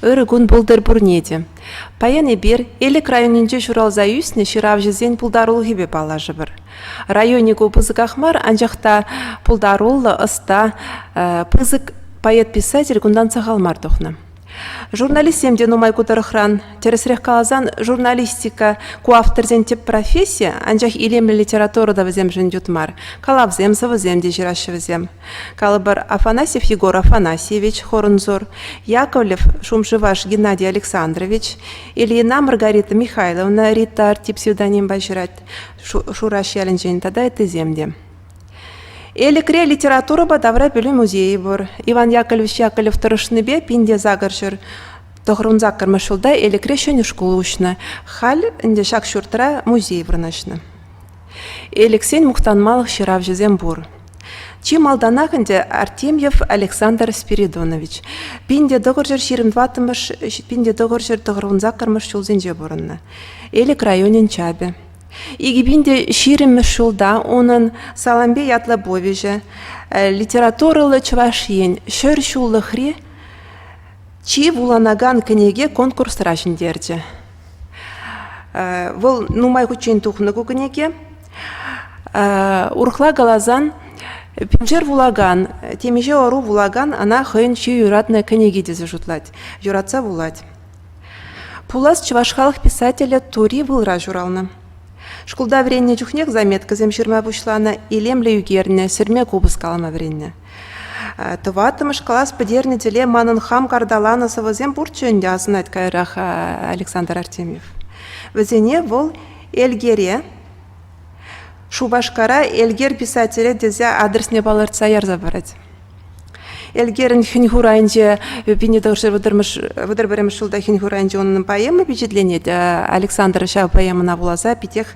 ыры гун булдыр бурнеде. Паяны бер, элек районинче шуралза юсне ширавжызен пулдарул хебе балажы бір. Районику пызык ахмар, анжақта пулдарулы ыста пызык поэт-писатель гундан сағалмар тухна. Журналистем де нумай кутарыхран, тересрех калазан журналистика ку авторзен тип профессия, анжақ илемлі литература да візем жындютмар, калавзем, савызем де жирашывызем. Калыбар Афанасьев Егор Афанасьевич, хорунзор, Яковлев Шумшиваш Геннадий Александрович, Ильина Маргарита Михайловна, Рита Арти псевдоним баширать, Шураш ялінжен тада это земде. Элекре литература бадавра білі музейі бұр. Иван Яковлевич Яковлев тұрышыныбе пинде загыршыр. Тоғырын закырмышылда элекре шөні школы ұшына. Хал інде шак шүртіра музей бұрнашына. Элексен мұқтанмалық шырав жезем бұр. Чим алданағынде Артемьев Александр Спиридонович. Пинде доғыржыр шерімдватымыш, пинде доғыржыр тоғырын закырмыш шулзенже бұрынна. Элек районен чабе. Игибинде ширим шулда onun Саламбе Ятлабовиже литературалы чвашиен шөр шуллыхри чи вуланаган книге конкурс рашындерде. Вол нумай кучен тухныгу книге урхла галазан пинжер вулаган темеже ору вулаган ана хын чи юратная книги дезе жутлать юратса вулать. Пулас чвашхалых писателя Тури вылра журална. Шкулда вренне чухнек заметка земширма бушлана и лемле югерне, сырме кубыс калама вренне. Тыватым шкалас подерне теле манын хам кардалана савазем бурченде азнать кайрах Александр Артемьев. Везене вол эльгере, шубашкара эльгер писателя дезе адресне балырца ярзабарать. Эльгерин хинхурайнже пинедоршер выдырберемш шулда хинхурайнже onun поэма впечатление Александр шав поэмана булаза питех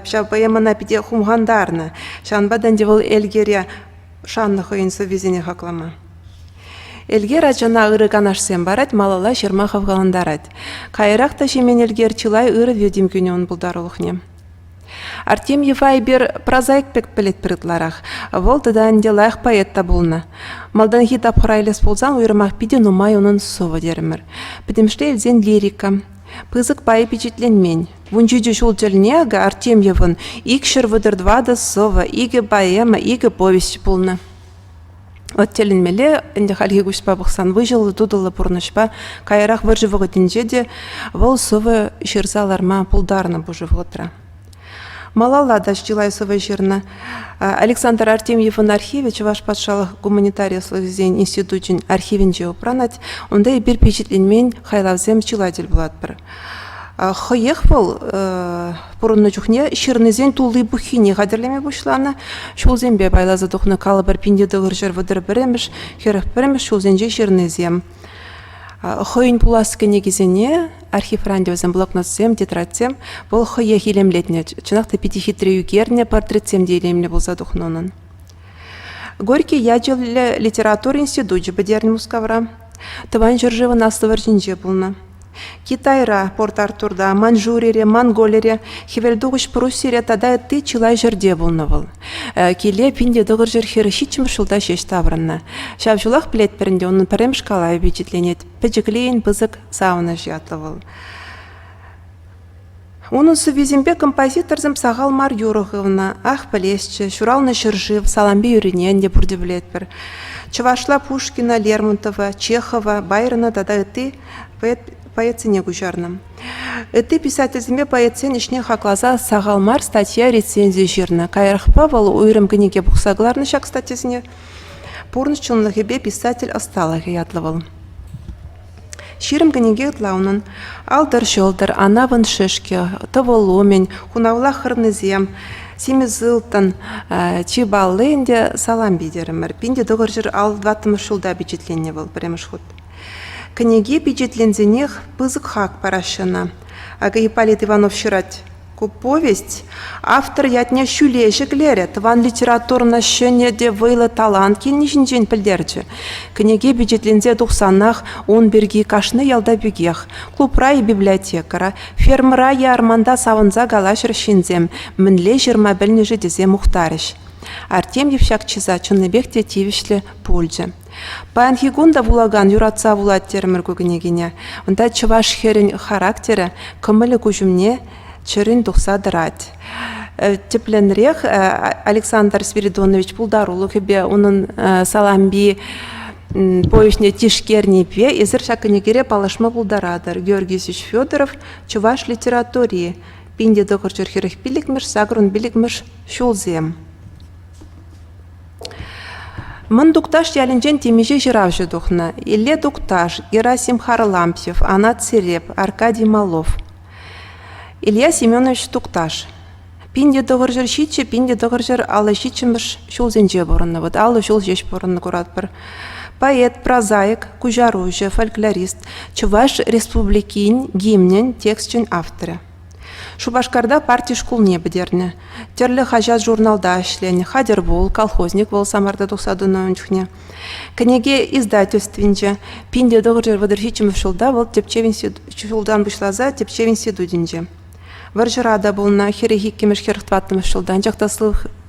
шав поэмана питех хумгандарна шанбадан девол эльгере шанны хойынсы визине хаклама. Эльгер ачана ыры канашсем барать малала шермахов галандарать. Кайракта шемен эльгер чилай ыры ведим күнен булдарулухне. Артемьев айбер прозаик пек пелет прытларах, волтадан делаях поэтта булна. Малдан хитап храйлес ползан уйрымах пиде нумай унын сова дермер. Педемште эльзен лирика. Пызык пай впечатленмень. Вунчиджи шул тельнега Артемьевын икшер выдырдвада сова, иге поэма, иге повесть булна. От теленмеле энде халги гуспа бухсан выжил тудылы пурнышпа кайрах выржывыгы тинжеде вол сова шерзаларма пулдарна бужывгытра. Малала дашчилай совы жирна. Александр Артемьевын архиве Чуваш патшалық гуманитария слызен институтын архивинже упранать, онда и бір печетленмен хайлавзем чиладел булат бір. Хоех бол пурынны жүхне ширнызен тулы бухине қадірлеме бұшланы, шулзенбе байлазы дұхны калы бір пинде дұғыр жыр вадыр біреміш, херіх біреміш шулзенже ширнызем. Хойын пулас кенегізене архив рандевзем блокнотсем, тетрадсем, бұл хойе хилемлетне, чынақта пяти хитры югерне портретсем дейлемле бұл задухнонын. Горький яджил литератур институт бедерне мускавра, тыван жыржывы наслывар жинже бұлна. Китайра, Порт-Артурда, Манжурире, Монголире, Хевельдугыш Пруссире тада ты чилай жерде болнавыл. Келе пинде дұғыр жер херышичім шылда шеш таврынна. Шавжулақ білет бірінде оның пәрем шкалай впечатленет. Пәджіклейін пызык сауна жиатлавыл. Оның сувезембе композиторзым сағал Мар Юрығывна, ах пілесчі, шуралны шыржив, Саламбе юринен де бұрды білет бір. Чувашла Пушкина, Лермонтова, Чехова, Байрона тада ты поэцене гужарным. Эти писательзіме поэцен ішне хаклаза сағалмар статья рецензия жирна. Кайрахпа вал уйрым книге бұқсагларны шак статьязіне. Пурнышчылнығыбе писатель осталығы ятлывал. Ширым книге ұтлауның алдар жолдар, анавын шышке, таволомен, хунавла хырнызем, семизылтын, чибаллы салам бедерімір. Пинде доғыр жыр ал 20 шулда бюджетленне был, премыш худ. Книги бюджетлензенех пызык хак парашына. Ага Ипполит Иванов шырать повесть, автор ятня шулешек лерет, ван литературна шөне де вылы талант кеннишін жен пілдерчі. Книги бюджетлензе тухсанах он берги кашны ялда бюгех, клубра и библиотекара, фермера и арманда савынза галашыр шинзем, мінле жырма білні жедезе мухтарыш. Артемьев шак чиза чынныбек те тивишлі пульджі. Панхигунда булаган юратса булат термір көгінегіне. Онда чываш херін характері кымылы күжімне чырын тұқса дырат. Тепленрех Александр Спиридонович Пулдарулы хебе оның саламби повестне тишкернепе изыр шакынегере палашма булдарадыр. Георгий Ильич Федоров чываш литературе. Пинде докорчыр херіх билікміш, сагрун билікміш шулзем. Мын дукташ ялінжен темеже жиравжы духна. Илле дукташ Герасим Харлампьев, Анат Сереп, Аркадий Малов. Илья Семенович дукташ. Пинде доғыржыр шитче, пинде доғыржыр алы шитчеміш шулзенже борынны. Вот алы шул жеш борынны курат бір. Поэт, прозаик, кужаружы, фольклорист, чуваш республикин, гимнен, текстчен авторы. Шубашкарда партия школ не бідерні. Терлі хажат журналда ашлене, хадер бол, колхозник бол самарда тұқсадуна өнчухне. Кенеге издательствинче, пинде доғыржыр вадырхичімі шулда бол, тепчевин шулдан бұшлаза, тепчевин седудинче. Варжырада болна, херехи кемеш херхтваттымы шулдан, жақта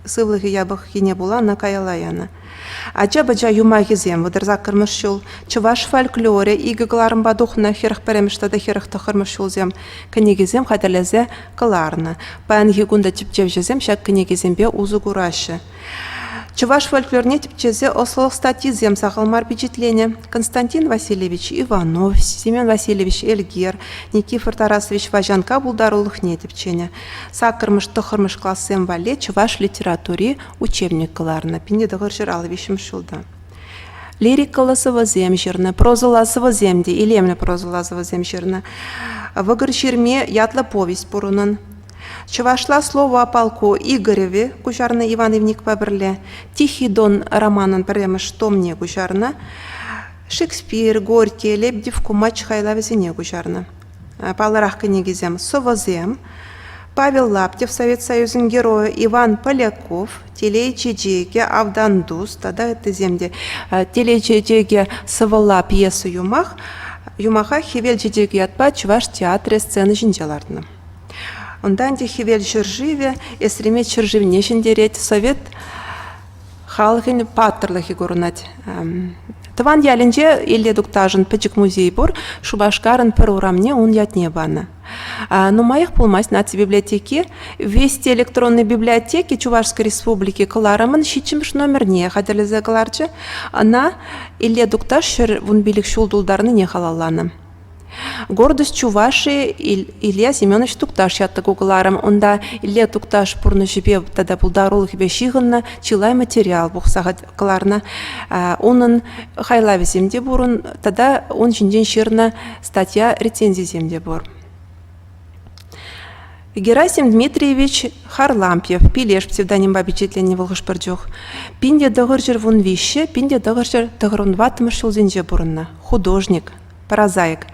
сывлығы ябық хине була на каялаяна. Ача-бача юмагизем вадырза кырмыш шул, чываш фольклоре, игігларын бадухна херх переміштада херх тахырмыш шулзем, кенегизем хадалезе кыларна. Паянги гунда типчевжезем, шак кенегизембе узу гурашы. Чуваш фольклорне типчезе ослов статизем сахалмар впечатление. Константин Васильевич Иванов, Семен Васильевич Эльгер, Никифор Тарасович Важанка булдарулых не типчене. Сакырмыш тохырмыш классем вале чуваш литературе учебник кыларна. Пинде дығыржыр алывишім шулда. Лирикалы сывызем жирны, прозала сывыземде, илемлі прозала сывызем жирны. Вăгăр çирме ятлы повесть пурунын. Чывашла слово о полку Игореве, кучарна Иван Ивник Паберле, Тихий Дон романын премеш томне кучарна, Шекспир, Горький, Лебедев, Кумач, Хайлавезине кучарна. Паларах книгизем Совозем, Павел Лаптев, Совет Союзын героя, Иван Поляков, Телей Чечеге, Авдандус, тогда это земде, Телей Чечеге Сывыла пьесу Юмаха Хевел Чечеге ятпа Чуваш театре сцены жинчалардны. Ондан де хевел жырживе, эсреме чырживне жіндерет, совет халқын паттырлығы көрінат. Тыван ялінже еле дуктажын пычык музей бұр, шубашкарын пір урамне он ятне баны. Но моих пулмась наци библиотеки, вести электронной библиотеки Чувашской республики кыларымын шичимш номерне хадерлезе кыларчы, ана еле дуктаж шыр вун билік шулдулдарны не халаланы. Гордость Чувашии Илья Семенович Тукташ ятты кугыларым. Онда Илья Тукташ пурны жібе тада булдарулы хебе шиғынна чилай материал бұқсағат кыларна. Онын хайлави земде бурын, тада он жінден шырна статья рецензии земде бур. Герасим Дмитриевич Харлампьев, Пилеш, псевдоним бабичетлене волгышпырджух. Пинде дығыржыр вун вище, пинде дығыржыр дығырынватымы шылзенже бурынна. Художник. Прозаик.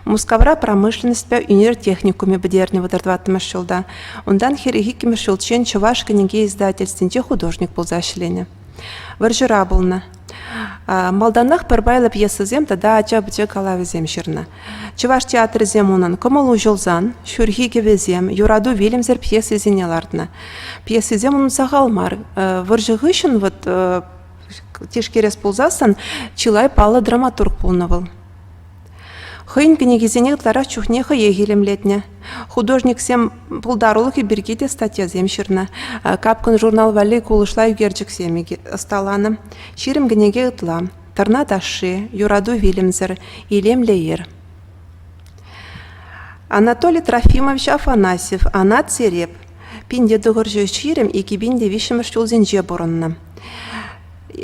Мускавра промышленность по универтехникуме бедернего дардватыма шылда. Ондан херехи кемешылчен Чуваш книге издательственде художник был зашление. Варжыра болна. Малданах пырбайлы пьесызем тада ача-быча калавизем шырна. Чуваш театры зем онан комалу жолзан, шурхи кевезем, юраду велимзер пьесы зенелардна. Пьесы зем он сахалмар. Варжыгышын вот тишкерес пулзасан чилай пала драматург полновал. Хыйн книгизене тарах чухне хые елемлетне. Художник сем пулдарулық и бергите статья земширна. Капкан журнал вали кулышлай герчик семеги сталаны. Ширим книге ытла. Тарна таши, юраду вилемзер, илемлеер. Анатолий Трофимович Афанасьев, Анат Сереп. Пинде дығыржы ширим и кибинде вишемір шулзенже борынна.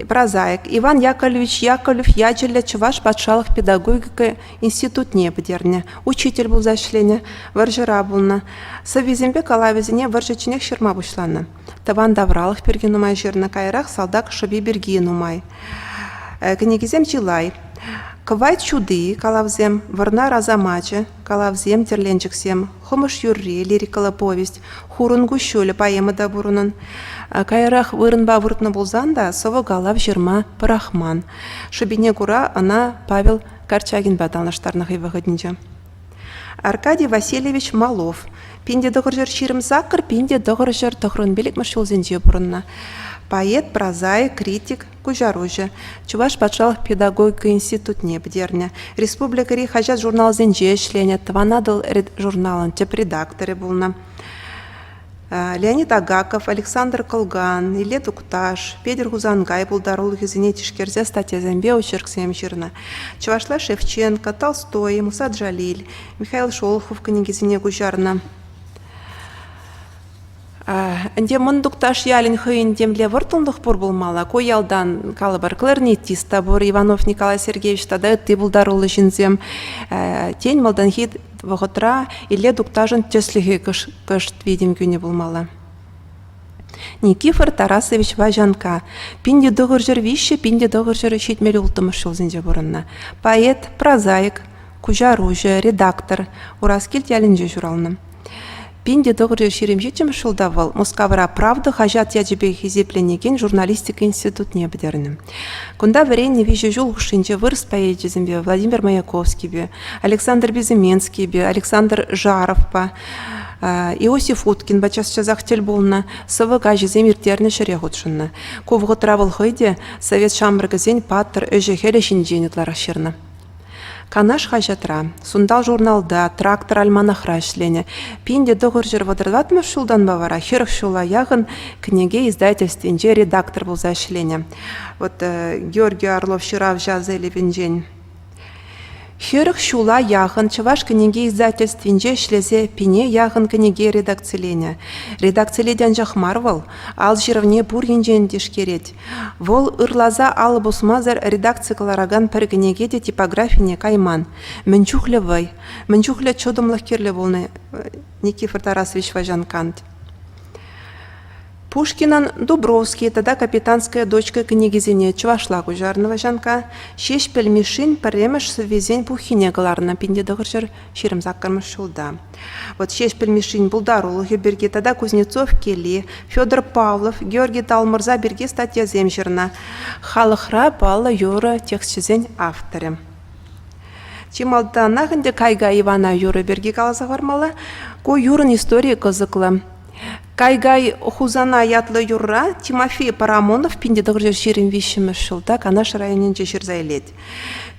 Прозаик. Иван Яковлевич Яковлев ячеле Чуваш патшалық педагогика институт не бідерне. Учитель был зашлене, варжыра болна. Савизембе калавизіне варжычынек шырма бұшланы. Таван давралық берген умай жерна кайрақ салдак шоби берген умай. Книгизем чилай. Кывай чуды калавзем, варна разамачы, калавзем терленчиксем, хомыш юрри, лирикала повесть, хурунгу шөлі поэма да бурунын. Кайрах вырынба выртны болзан да, совы галав жирма парахман. Шыбине кура ана Павел Корчагин баталнаштарнах и выходнича. Аркадий Васильевич Малов. Пинде дығыр жыр ширым закыр, пинде дығыр жыр тұғырын белік машыл зенде бұрынна. Поэт, прозаик, критик, кужаружа. Чуваш патшалық педагогика институтне бдерне. Республика ри хажат журнал зенже ишлене, тванадыл журналын теп редакторы булна. Леонид Агаков, Александр Колган, Иле Тукташ, Петр Гузангай булдарул гизине тишкерзе статья зембе очерксем жирна. Чувашла Шевченко, Толстой, Муса Джалиль, Михаил Шолохов книгизине гужарна. Инде мындукташ ялин хыйын демле выртылдық бұр болмала. Кой ялдан калыбар кларнетиста бұр Иванов Николай Сергеевич тада ты булдарулы жинзем. Тень малдан хит вғытра иле дуктажын төслігі кышт видим күні болмала. Никифор Тарасович Важанка. Пинде дұғыр жыр виші, пинде дұғыр жыр шетмелі ұлтымыш жолзенде бұрынна. Поэт, прозаик, кужаружа, редактор, ураскелт ялінже журалны. Пинде доғыр шерем жетім шылдавал, Москавра правда хажат яджебе хизепленеген журналистика институтне бідерні. Кунда варенне вежі жол ұшынче вырыс поэдезімбе Владимир Маяковский бе, Александр Безыменский бе, Александр Жаров ба, Иосиф Уткин ба час-чазақ тел болна, сывыға жезем ертерні шыре ғұтшынна. Ковғы травыл хыйде совет шамбыргызен паттыр өжі хелешін женетлар ашырны. Канаш хажатра, сундал журналда, трактор альманахра ішлене. Пинде доғыр жыр вадырдатмы шулдан бавара, херх шула яғын книге издательственже редактор болза ішлене. Вот Георгий Орлов шырав жазелі венжен. Херх шула яғын чываш книге издательственже ішлезе пине яғын книге редакцилене. Редакциледен жақмарвал, ал жырвне бұр енжен дешкерет. Вол ырлаза алы босмазар редакциялараган пір книге де типографине кайман. Мінчухлі вай, мінчухлі чодымлық керлі болны Никифор Тарасович Важанкант. Пушкинан Дубровский, тогда капитанская дочка книгизине чувашла кужарного жанка, шеш пельмешин паремеш совезень пухине галарна пинде догоржер ширым закармыш шулда. Вот шеш пельмешин булдарулы берге тогда Кузнецов кели, Федор Павлов, Георгий Талмырза берге статья земжерна. Халыхра пала юра текстчезень авторы. Чималда нахынде кайга Ивана юры берге каласа вармала, ко юрын история кызыклы. Кайгай хузана ятлы юрра Тимофей Парамонов пинде дығыр шерім вишімі шылда Канаш районенче шырзайлет.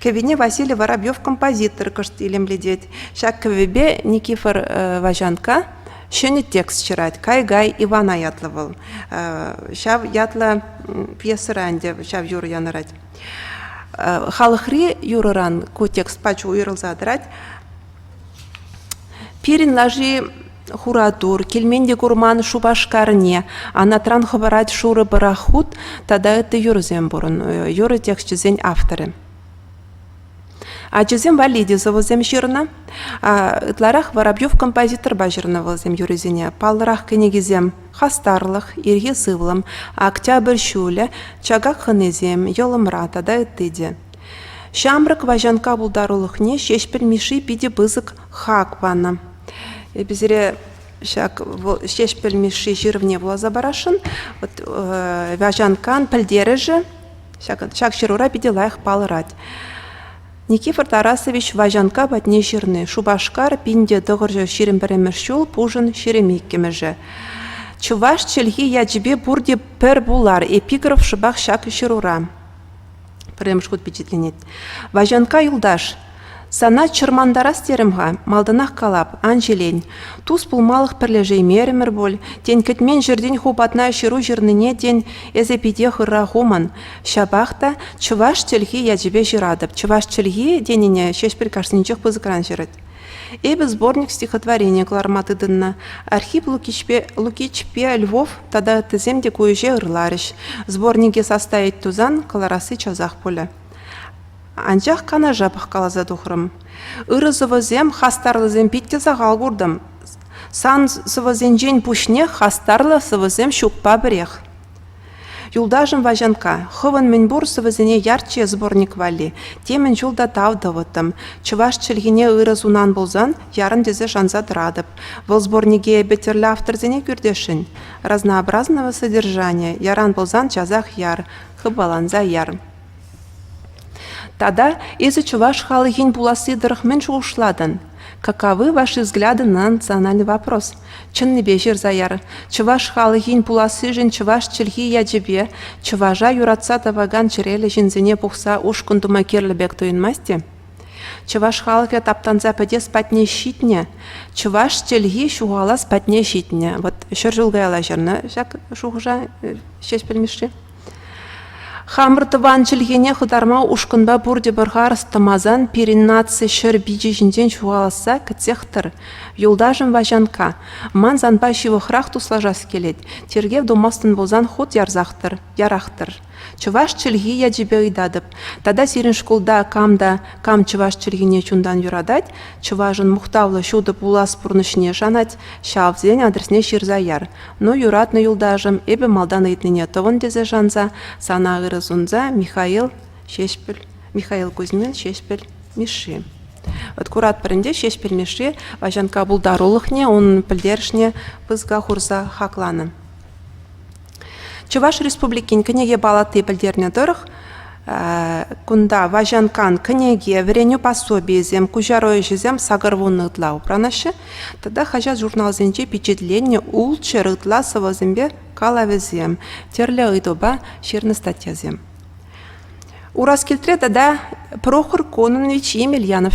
Кевине Василий Воробьев композитор кышт илемледет. Шак кевебе Никифор Важанка шөне текст чырать. Кайгай Ивана ятлывыл. Шав ятлы пьесы ранде, шав юры янырать. Халыхри юрыран ку текст пачу уйрылзадырать. Пирин лажи Хурадур, кельменде гурман шубашкарне, а на тран хабарать шуры барахут, тогда это юрзем бурун, юры текстчезень авторы. А чезем валиди завозем жирна, а тларах Воробьев композитор бажирна возем юрызине, палрах книгизем хастарлых, ирге сывлым, октябрь шуля, чагак ханезем, йолымра, тогда это иде. Шамрак Важанка булдарулых не, шешпель миши пиди бызык хаквана. Безере шак шешпел миши жирвне влаза барашын, вот Важанкан пальдережи, шак ширура пиделаях палырать. Никифор Тарасович Важанка батне жирны, шубашкар пинде дығыржы ширим беремершул пужын ширемиккемеже. Чуваш челги яджбе бурде пер булар, эпиграф шыбах шак ширура. Премшхут печатленет. Важанка юлдаш. Сана чырмандарас теремға, малдынақ қалап, анжелень. Туз пулмалық пірлежей мерімір бол, тен кетмен жерден хупатна шыру жерніне тен эзепиде хырра хуман. Шабақта чываш телхи яджебе жирадып, чываш телхи деніне шешпір кашсынчық пызыкран жирад. Эбі сборник стихотворения кларматыдынна. Архип Лукичпе Львов тада тіземде көйже ырларыш. Сборнике составить тузан колорасы чазақ поле. Анчах кана жапах калаза тухрым. Ыры зывызем хастарлызем питте сағал бұрдым. Сан сывызенжен пушне хастарлы сывызем шукпа бірех. Юлдажым Важанка, хывын мен бұр сывызене ярче сборник вали. Темен жулда тавдывытым. Чываш чілгіне ыры зунан болзан, ярын дезе жанза дырадып. Выл сборниге бетерлі авторзене күрдешін. Разнообразного содержания, яран болзан жазах яр, хыбаланза яр. Тада езі чуваш халығын буласы дырықмен жуғышладын. Каковы ваши взгляды на национальный вопрос? Чынныбе жерзаяр. Чуваш халыгин пуласы жин чуваш чилги яджебе, чуважа юратса таваган черелі жинзене пухса уш кундума керлібек туинмасти? Чуваш халыке таптанза пәде спатне щитне, чуваш чилги шуғала спатне щитне. Вот шыр жылгайла жерні, жак шуғжа шеш білмеші. Хамртыван чилгене хударма ушкунба бурде бұрғар стамазан перинации шыр биджи жінден шуғаласа кітсектір. Юлдажын важанка. Ман занба шивықрақ туслажас келет. Тергев думастын болзан ход ярзақтыр, ярақтыр. Чуваш чилги яджибе идадып. Тада сирин школда кам чуваш чилгине чундан юрадать, чуважын мухтавлы шудып улас пурнышне жанать, шавзен адресне ширзаяр. Но юратны юлдажым, эбе малдан айтныне товын дезе жанза, сана ырызунза Михаил Кузьмин шешпел миши. Вот курат паренде шешпел миши, важанка булдарулыхне, он пілдершне пызга хурза хакланы. Чуваш республикин книге балаты пілдерне дұрық, кунда важанкан книге вреню пособие зем, кужарой жезем сагарвунны тла упранашы, тогда хажат журнал зенче впечатление улчы рытла савазембе калавезем, терле ыдоба ширны статья зем. Ураз келтре тогда Прохор Кононович Емельянов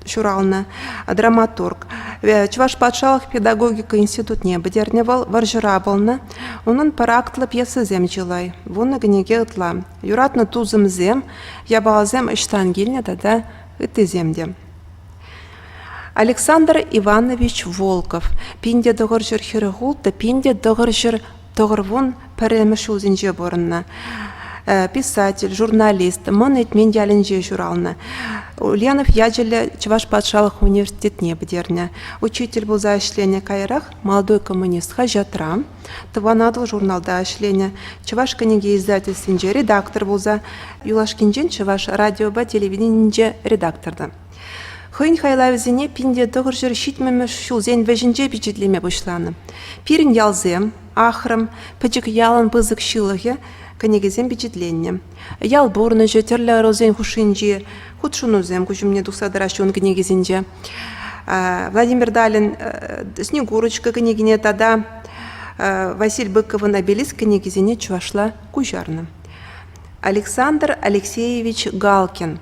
шурална, драматург. Чуваш патшалық педагогика институт не бідерневал, варжырабылны. Онын парактылы пьесы зем жылай. Вуны гінеге ұтла. Юратны тузым зем, ябағазем іштан келіне тогда үті земде. Александр Иванович Волков. Пинде дұғыр жыр хирығулды, пинде дұғыр жыр дұғыр вон пәрелміші өзінже борынна. Писатель, журналист, монет мен ялінже журалны. Ульянов яджелі Чуваш патшалық университетне бідерне. Учитель был за ишлене кайрах, молодой коммунист хажатра, тыванадыл журналда ишлене. Чуваш книги издательственже редактор был за Юлашкинжен Чуваш радиоба телевиденинже редакторда. Хойн хайлавзене пинде тұғыр жыр шитмемеш шулзен вәжінже бюджетлеме бұшланы. Пирин ялзем, ахрым, пәчік ялын пызык шылығы, книгизем впечатление. Ял борны же терлі розен хушинжи, худшунузем, кучумне духсадращун книгизенже. Владимир Далин Снегурочка книгине тада Василь Быковын обелиск книгизене чувашла кужарны. Александр Алексеевич Галкин.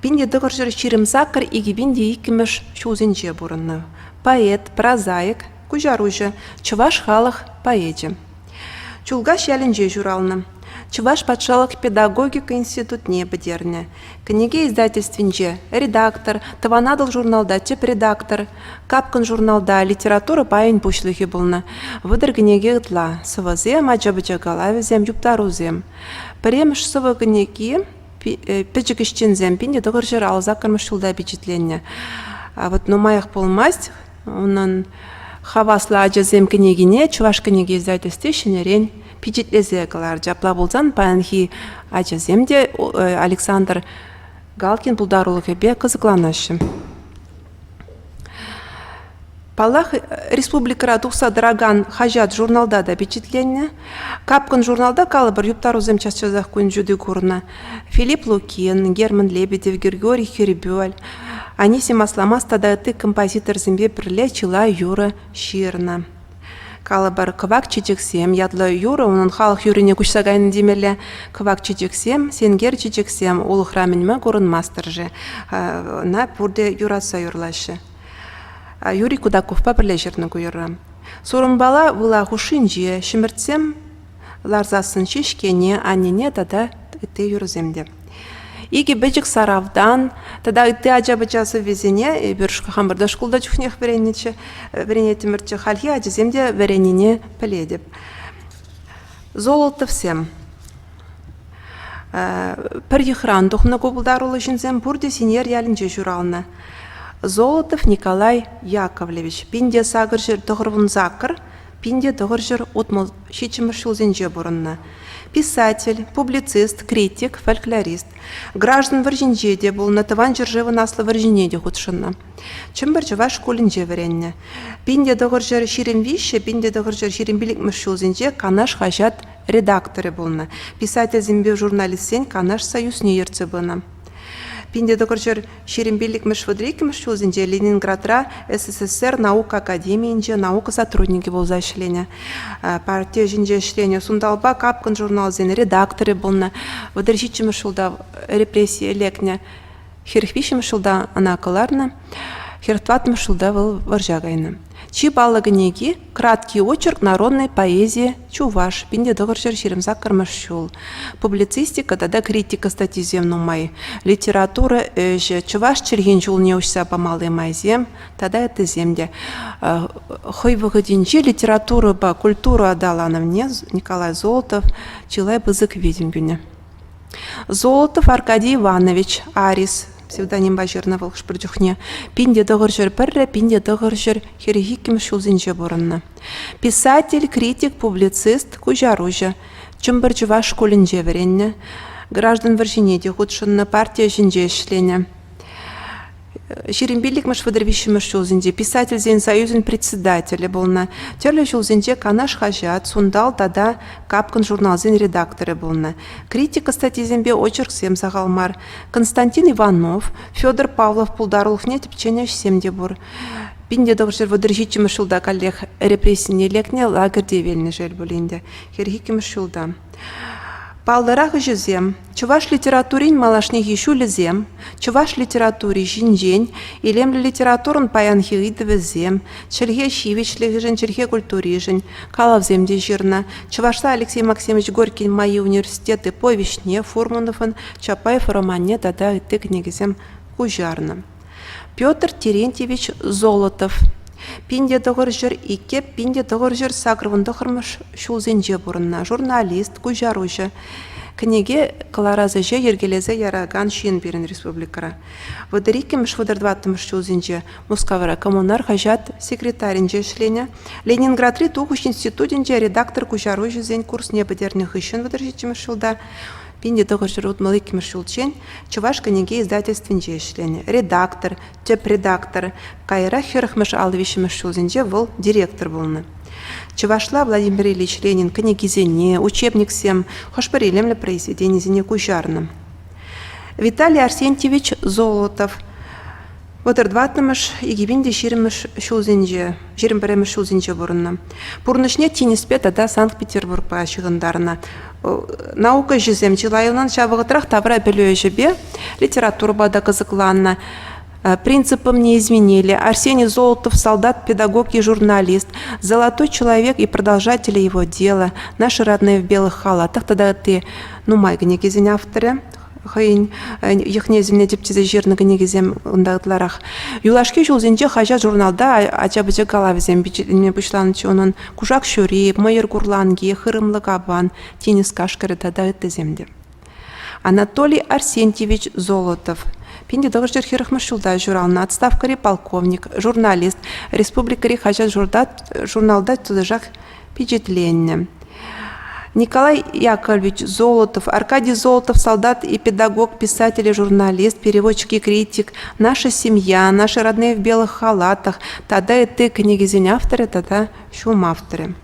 Пинде дығыржыр ширимсакыр игибинде икіміш шузенже борынны. Поэт, прозаик, кужаружы, чуваш халық поэджі. Чулгаш ялінже журалны. Чуваш патшалық педагогика институтне бідерне. Книге издательственже редактор, таванадыл журналда теп редактор, капкын журналда литература пайын пушлығы болны. Выдыр книге ұтла, сывызем, аджабыча галавезем, юптарузем. Премш сывы книги пічік ішчензем, пинде дұғыр жыр алза кірмішілда впечатленне. А вот нумаях болмасть, онын хавасла аджазем книгине, чуваш книги издательстве шенерен пичетлезе калар. Жапла болзан паянхи аджаземде Александр Галкин бұлдарулығы бе қызықланашы. Палах республикара тухса драган хажат журналда да впечатленне. Капкын журналда калыбыр юптарузем часчазах кун жуды курна. Филипп Лукин, Герман Лебедев, Григорий Херебюль, Анисим Асламас тадаты композитор зембе бірле чила юры ширна. Калыбыр кывак чечексем, ядлы юры, onun халық юрыне күшсагайны демелі. Кывак чечексем, сенгер чечексем, ол храменме көрінмастыржы. На пурде юраса юрлашы. Юрий Кудаков па бірле жерні көйірі. Сорын бала вұла хушинже, шыміртсем, ларзасын шешкене, анене тада үтті юрземде. Иги бәжік саравдан, тада үтті ажабычасы везене, біршкі хамырда шкулда жүхнех веренетімірчі халхи ажыземде веренене піледіп. Золоты всем. Пір ехран дұхны көбілдарулы жінзем бұрде сенер ялінже жүралына. Золотов Николай Яковлевич. Пинде сагыржыр дұғырвын закыр, пинде дұғыржыр отмыл шечімір шылзенже бұрынна. Писатель, публицист, критик, фольклорист. Граждан варжинже де был натыван жыржывы наслы варжине де худшынна. Чем бір жыва школінже веренне. Пинде дұғыржыр ширим вище, пинде дұғыржыр ширим билікмір шылзенже канаш хажат редакторы болна. Писатель зембе журналист сен канаш союз не ерцы бына. Пинде докорчер Шерембелик Мешводрикимш чулзинже Ленинградра СССР наука академиинже наука сотрудники болза ишлене. Партия жинже ишлене. Сундалба капкан журналзен редакторы болна. Выдержичимш шулда репрессия лекне. Херхвишимш шулда анакаларна. Хертватмыш шулда был варжагайна. Чи балагынеги краткий очерк народной поэзии чуваш, пинде догорчер ширемзак кармашчул. Публицистика, тогда критика статьи земну май. Литература чуваш черген чул не учся по малой майзем, тогда это земде. Хой выходинчи литературу по культуру отдала на мне Николай Золотов, чилай бызык видимгюне. Золотов Аркадий Иванович, Арис, псевдоним бажерна волхш продюхне. Пинде догоржер перре, пинде догоржер херихиким шулзинже боранна. Писатель, критик, публицист, кужаружа. Чумбар чуваш школинже веренне. Граждан варжинеде худшанна партия жинже ишлене. Шерембелик Мешводрвишим шулзинже. Писатель зен союзен председателя болна. Терле шулзинже канаш хажат, сундал тада капкан журналзен редакторы болна. Критика статьи зембе очерк сем сагалмар. Константин Иванов, Федор Павлов пулдарулх нет пченяш семде бур. Пинде догжер выдержичим шулда коллег репрессии лекне лагерде вельне жел булинде. Херхиким шулда. Палдарах жезем, чуваш литературин малашних еще лезем, чуваш литературе жинжень, илем литературун паян хиридове зем, черге щивич лежен, черге культурижень, калав земде жирна, чувашта Алексей Максимович Горькин мои университеты по Вишне, Фурманован, Чапаев, Романе, тада и ты книгизем кужарна. Петр Терентьевич Золотов. Пинде догоржер ике, пинде догоржер сагрвын дохырмыш шулзенже бурынна, журналист, кужаружа. Книге каларазыже ергелезе яраган шин берін республикара. Выдырикимш выдырдваттымш шулзенже Мускавара коммунар хажат секретаринже шлене. Ленинградри тухуш институтинже редактор кужаружа зен курс небедерных ищен выдыржичимш шулда. Пинде догоржер утмалыкимш шулчен, чуваш книге издательствинже шлене. Редактор, теп-редактор, кайра херхмеш алвишимш шулзенже выл директор болны. Чувашла Владимир Ильич Ленин книги зене, учебник всем, хошпарилемля произведение зене кужарным. Виталий Арсентьевич Золотов. Водырдватнымыш игивинде ширемыш шулзенже, жиремберемыш шулзенже бурынна. Пурнышне тинеспе тада Санкт-Петербург па шығындарына. Наука жезем чилайылнан шабығытрах тавра білуе жебе, литература бада кызыкланна. Принципам не изменили. Арсений Золотов, солдат, педагог и журналист, золотой человек и продолжатель его дела, наши родные в белых халатах, тогда ты, майга негизин авторы, хайын, яхнезимне дептизе жирныга негизем ундагытларах. Юлашки жулзинче хажа журналда ачабыжы галавизем бичилине бушланычы онын кужак шөрип, майыр гурланги, хырымлы кабан, тенис кашкары тогда это земде. Анатолий Арсентьевич Золотов. Пинде догоржер хирахмыш шулда журална, отставкари полковник, журналист, республикари хажат журналда тудыжак впечатление. Николай Яковлевич Золотов, Аркадий Золотов, солдат и педагог, писатель и журналист, переводчик и критик, наша семья, наши родные в белых халатах, тогда и ты книгизень авторы, тогда шум авторы.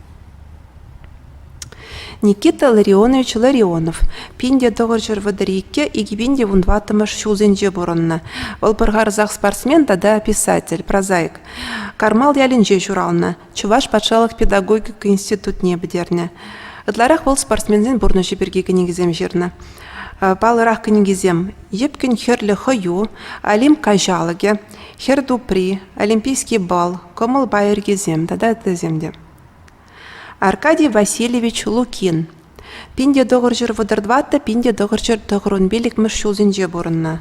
Никита Ларионович Ларионов. Пинде догоржер водорике и гибинде вундватымыш шулзенже бурынна. Волпыргарзах спортсмен, да писатель, прозаик. Кармал ялинже журална. Чуваш патшалық педагогика институт не бдерне. Ытларах был спортсмензен бурнышы берге книгизем жирна. Балырах книгизем. Епкин херлі хою, Алим кажалыге, хер дупри, олимпийский бал, комыл байыргезем, да земде. Аркадий Васильевич Лукин. Пинде догоржер водырдватта, пинде догоржер догорунбелик мыш шулзинже бурынна.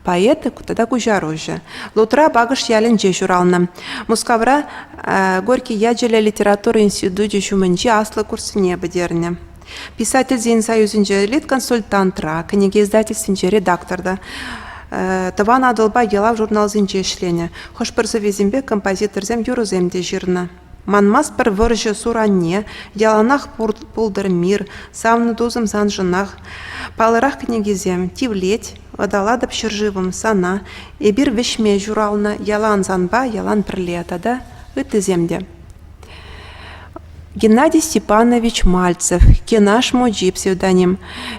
Поэты кутада кужаружа. Лутра багыш ялинже журална. Мускавра Горький яджеля литературы институте шумынче аслы курсы не бедерне. Писатель зен союзинже лит-консультантра, книги издательствинже редакторда. Таван адылба ела в журнал зинче шлене. Хош перзавезимбе композитор зем юруземде жирна. Манмас пір выржы суранне, яланах пулдыр мир, савны дузым занжынах, палырах книгизем, тивлеть, водоладып шыржывым сана, и бир вешме журална, ялан занба, ялан пірлета, да, ыты земде. Геннадий Степанович Мальцев, Кенаш Моджи псевдоним.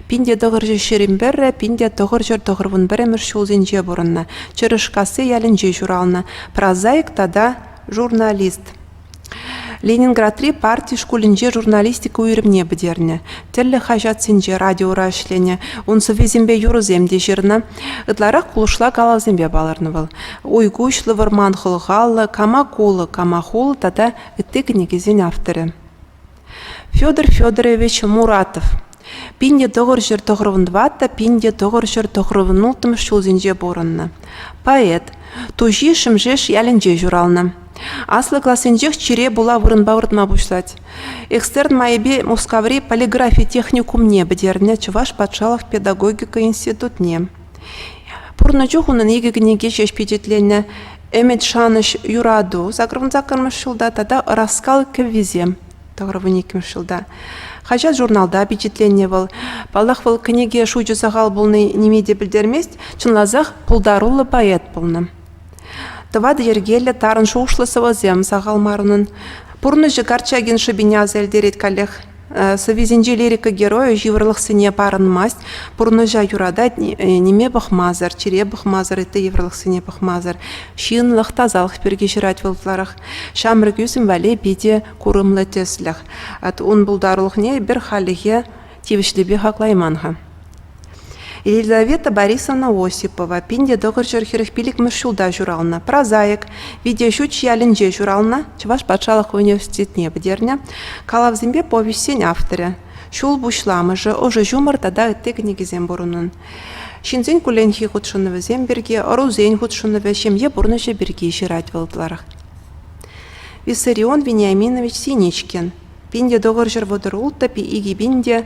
Пинде доғыржы шеримберре, пинде доғыржыр доғырвын бірімір шулзенже бұрынна. Чырышқасы ялінже журална. Прозаик тада журналист. Ленинград-3 партий школінже журналистика уйрымне бідерне. Тілі хажатсенже радиора ішлене. Онсы везембе юрыземде жерна. Ытларақ кулышла калазембе баларны был. Ойгушлы варман хылғалы, камахулы тада үттігінегезен авторы. Федор Федорович Муратов. Пинде доғыр жер тоғырвындватта, пинде доғыр жер тоғырвынултым шулзенже борынна. Поэт. Тужи шымжеш ялінже журална. Аслы классенжех чире була вырынба выртма бушлать. Экстерн майбе мускаври полиграфия техникум не бедерне, Чуваш патшалах педагогика институт не. Пурна чухунан егігінеге шеш печетленне эмет шаныш юраду, закрывын закырмыш шылда, тада раскал кевизем, тоғырвыникім шылда. Хажат журналда печетленне был. Балах был книге шучу сағал болны немеде білдермест, чынлазах пулдарулы поэт болны. Тывады ергелі тарын шушлысывы зем сағалмарының. Пұрны жығарчагин шыбиня зәлдерет калех. Савизинже лирика героя живырлық сыне парын масть. Пұрны жа юрада неме бұқмазар, чире бұқмазар, еті еврлық сыне бұқмазар. Шиынлық тазалық берге жырат вылтларық. Шамрық юсім вәле беде құрымлы тесліх. Он бұлдарлық не бір халіге тевішлебе хақлайманға. Елизавета Борисовна Осипова, пинде доғыр жырхеріх пилік мүшілда журална. Прозаик, видеошуч ялінже журална, Чуваш патшалық университетіне бідерне, Калавзембе повестен авторы. Шул бушламыжы, ожы жумыр тада үттік негізен бұрынын. Шинзен күленхи құтшынывы земберге, орузен құтшынывы шемье бұрнышы бірге жирать вылтларық. Виссарион Вениаминович Синичкин, пинде доғыр жыр водыр ұлттапи иги бинде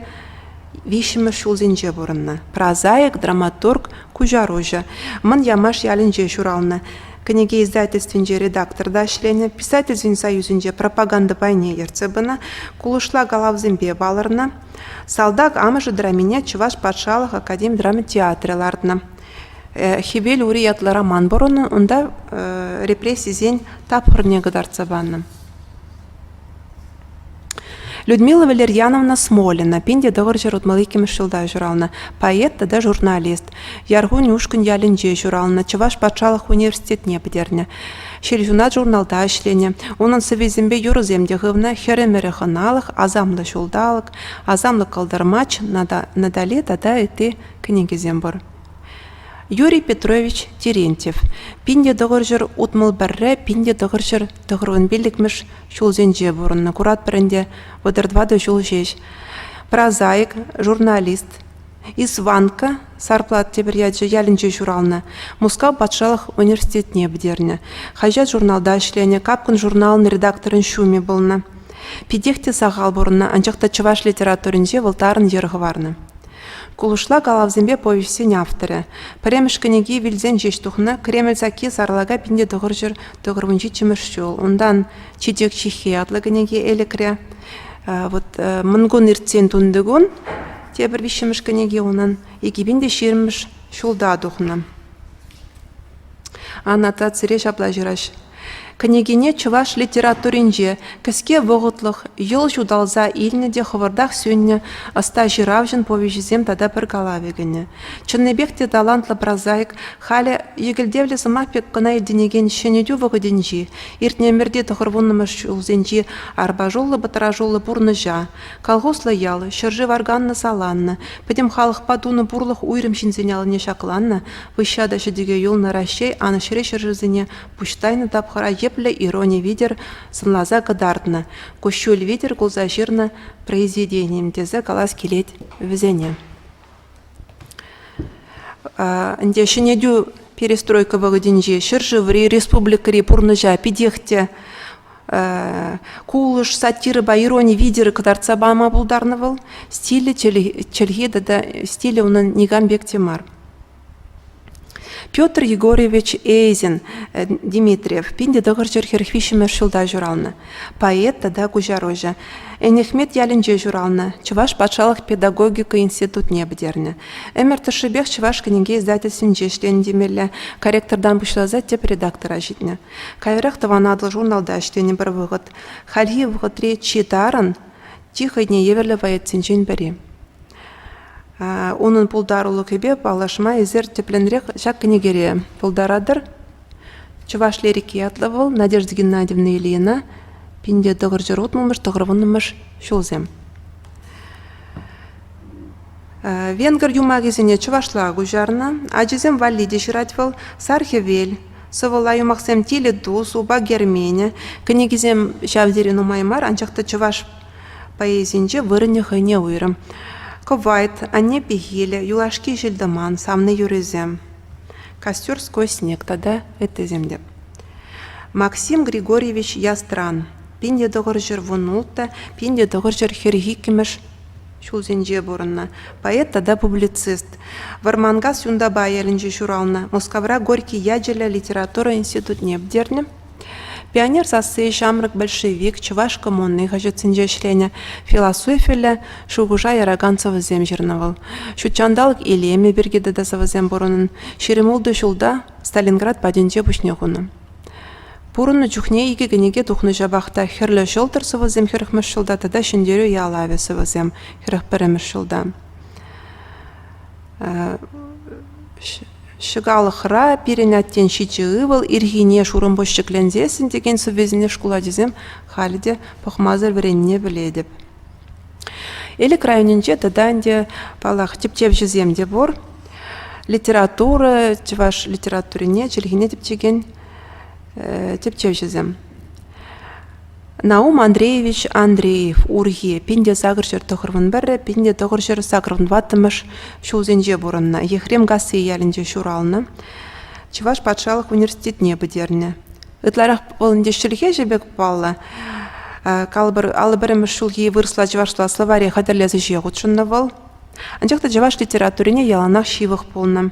вишімі шулзенже бұрынна. Прозаик, драматург, кужарожа. Мын ямаш ялінже журална. Книге издательственже редакторда шлене, писательзвен союзенже пропаганда пайне ерцебіна, кулышла галавзембе баларна, салдак амыжы драмине Чуваш патшалық академ драма театрылардна. Хибел уриятлы роман бұрыны, онда репрессизен тапхырне гыдарцабанна. Людмила Валерьяновна Смолина, пинде доғыр жыр ұтмалыкем шылда журална, поэт тада журналист, яргу нюшкін ялінже журална, Чуваш патшалық университетне бідерне. Шелжунат журналда ашлене, онын сывезімбе юрыземде ғывна херемері хыналық, азамлы жолдалық, азамлы калдармач, надали тада эти книгезем бар. Юрий Петрович Терентьев. Пинде доғыр жыр ұтмыл бәрі, пинде доғыр жыр доғырвын білікміш шулзенже бұрынны. Курат бірінде өдірдвады жул жеш. Прозаик, журналист. Исванка, сарплат тебіряджы ялінже журалны. Мускау патшалық университетіне бідерні. Хажат журналда ішлене, капкын журналын редакторын шуме болны. Пидехте сағал бұрынны, анчақта Чуваш литературынже вылтарын ергы варны. Кулышла галавзембе повестен авторы. Премеш книги вилзен жештухны, Кремль заки сарлага пинде доғыр жыр доғырвынчи чимыршул. Ондан читек чихи атлы книги элікре. Мынгун иртсен тундыгун, тебір вишемеш книги онан, екибінде шермеш шулда духны. Аннотация шапла жираш. Книгине Чуваш литературинже, кіске вғытлық, ел жудалза илнеде хывырдақ сөнне аста жиравжын повежізем тада бір галавегіне. Чыннебекте талантлы прозаик, халі егілдевлі зымапек қына елденеген шенедю вғыденжи, иртнемерде тұғырвынымыш ұлзенжи арба жолы бұтыра жолы бұрны жа, колхозлы ялы, шыржы варганны саланны, пөдем халық падуны бұрлық уйрым шинзенялыне шақыланны, вышада шедеге юлны ращей, аны шыре шыржызыне пуштайны тапқыра еплі ирония видер сынлаза гыдардны. Кощуль видер гулзажирны произведением тезе калас келет візене. Нде шынедю перестройка вағыденже шыржыври республикари пурныжа пидехте кулыш сатиры ба ирония видеры кыдарца бама булдарнывыл, стилі челгеді да стилі оның Нигамбек Темар. Петр Егорович Эйзен Дмитриев, пинде дығыржыр херхвишімер шылда журалны. Поэт тада кужарожа. Энехмет ялінже журалны. Чуваш патшалық педагогика институт не бідерні. Эмер Тышыбек Чуваш книге издательствен жешлен демелі. Корректордан бұшлаза теп редактора житні. Кайрақ таванадыл журналда аштені бір вғыт. Хальги вғытре читарын тихо дне еверлі ваетсенчен бәрі. Onun puldarulu gibi bağlaşma ezer teplenrek şak книгере puldaраdır. Чуваш лирики ятлавыл Надежда Геннадьевна Ильина пинде дығыржыр отмылмыш, дығырвынымыш шулзем. Венгер юмагезіне чувашла гужарна, аджизем валиде ширатвал сархевель, сывыла юмақсем теле дус, уба гермене, книгезем шавдерину маймар, анчақта чуваш поэзинже вырыне хайне уйрым. Ковайт, анне пихиле, юлашки жильдаман, самны юрезем. Костер сквозь снег, тогда это земля. Максим Григорьевич Ястран. Пинде доғыржыр вунулта, пинде доғыржыр хергикимеш шулзенже борынна. Поэт тогда публицист. Варманга сюндаба елінже шурална. Москавра Горький яджеля литература институт небдерне. Пионер сасы, шамрак большевик, чуваш коммунный, хажетсенже шленя, философиля, шугужа яраганцова земжерновал. Шучандалык илеме бергеде дасава земборонын, шеремулды шулда Сталинград паденже пушнегуны. Пурыны чухне иге генеге тухны жабахта херлі шолтырсыва зем херхмеш шулда, тада шендерю ялавесыва зем херхперемеш шулда. Шыгалықыра перенаттен шичі ывыл, иргине шурымбошчыклензесін деген сөвезіне шкула дезем халиде пахмазыр вренне біледіп. Элі крайынынче таданде палақ типтеп жеземде бор, литература, чываш литературине, челгине типтеген типтеп жезем. Наум Андреевич Андреев, Урге, пинде сағыршыр тұғырвын бірі, пинде тұғыршыр сағырвын ватымыш шулзенже бұрынна, ехрем гасы ялінже шуралны, Чуваш патшалық университетіне бідерні. Үтларақ болынде шілге жебек балы, алы біріміш шулге вырсла Чувашла словария қадырлезі жеғ ұтшынны бол, анчақта Чуваш литературине яланақ шивық болны.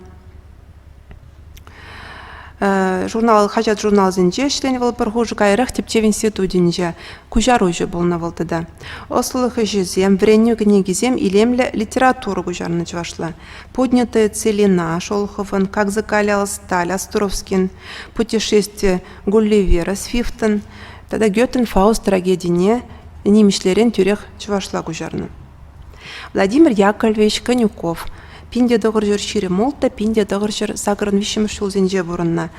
Журнал хажат журнал зенже шленевал пархужу кайрах типтев институтинже кужаружу болна волтада. Ослылығы жезем, вренью книгизем илемле литературу кужарны чвашла. Поднятая целина Шолохован, как закаляла сталь, Островскин, путешествие Гулливера, Свифтон, тогда Гётен, Фауст, трагедине, немишлерен тюрех чвашла кужарны. Владимир Яковлевич Конюков. Пинде доғыржыр шире молта, пинде доғыржыр сағырын вишім шулзенже бұрынна.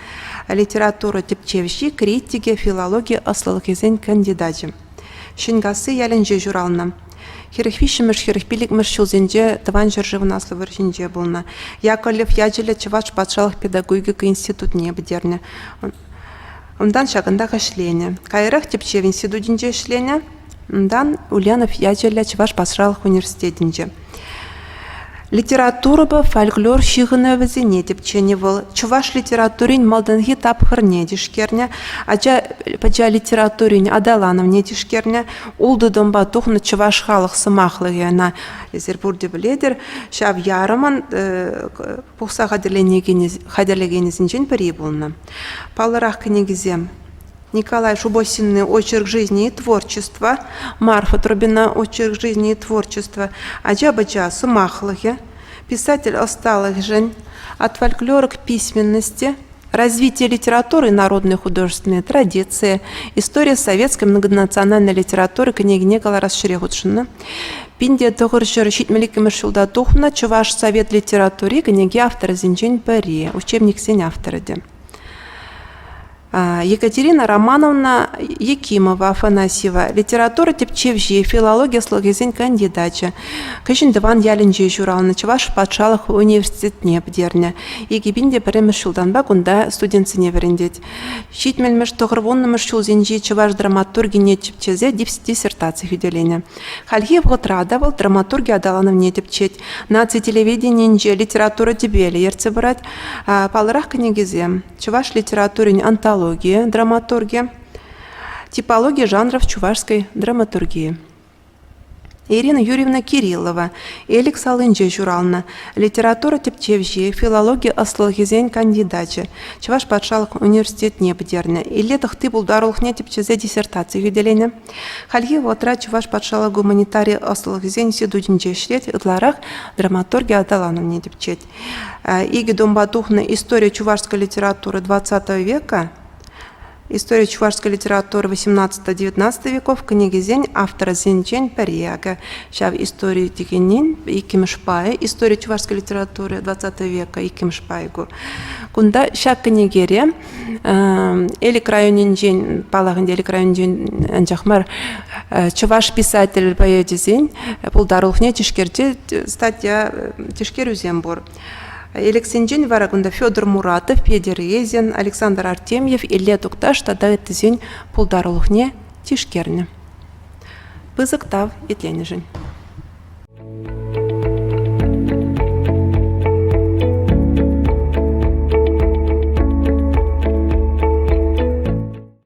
Литература типчевші, критике, филология, аслылық езен кандидатым. Шингасы ялінже журална. Херіх вишіміш, херіх білікміш шулзенже тыван жыржывын аслы выршінже болна. Яковлев яджелі Чуваш патшалық педагогика институтне бідерні. Ондан шағында қашлене. Кайрық типчев институтінже шлене. Ондан Ульянов яджелі Чуваш патшалық университетінже. Литература ба фольклор шиғыны візіне тепчені был. Чуваш литературин малданги тапхыр не дишкерне, ача литературин адаланов не дишкерне, улды домба тухны чуваш халық сымақлығы на Зербурде біледер, шав ярыман пұқса қадерлегенізін пірі болны. Палырақ книгізем. Николай Шубосинный «Очерк жизни и творчества», Марфа Трубина «Очерк жизни и творчества», Аджа-Баджа «Сумахлыхе», писатель «Осталых жен», от фольклора к письменности, развитие литературы и народные художественные традиции, история советской многонациональной литературы книги Николая Расширегутшина, Пинде Тогуршир Щитмеликим Шулда Тухна, Чуваш совет литературы, книги автора Зинчень Пари, учебник Сень автора. Екатерина Романовна Якимова Афанасьева, литература типчевжи, филология слогизен кандидача. Кышын дыван ялінже журалны Чуваш патшалық университетне бдерне. Егебінде біріміш шулданба күнда студентсіне верендет. Шитмелміш тоғырвоннымыш шулзенжи Чуваш драматургине типчезе диссертация хүделене. Хальгиев ғытрадавал драматургия адаланывне типчет. Наци телевидениенже литература дебелі ерце брать. Палырақ книгизе. Чуваш литературин антология. Драматургия, типология жанров чувашской драматургии. Ирина Юрьевна Кириллова, Элик Салынже журална, литература тепчевже, филология аслылгизен кандидатчы, Чуваш патшалық университет не бдерне, или тахты булдарлық не тепчезе диссертации виделене. Хальги вотра Чуваш патшалық гуманитарий аслылгизен седудинже шлет, идларах драматургия адаланом не тепчет. Иги Домбадухна история чувашской литературы 20 века, история чувашской литературы 18-19 веков, книги Зень, автора Зенчен Перьяга, шав истории Тикинин и Кимшпай, история чувашской литературы 20 века и Кимшпайгу. Кунда шав книгере, Элик районинжен, палагында Элик районинжен анжахмар, чуваш писатель поэти Зень, пулдарлухне тишкерте статья тишкеру Зембор. Элексенжен варагунда Федор Муратов, Педер Езин, Александр Артемьев, Илья Тукташ, тогда это зень пулдарлухне тишкерне. Пызыктав и тленежень.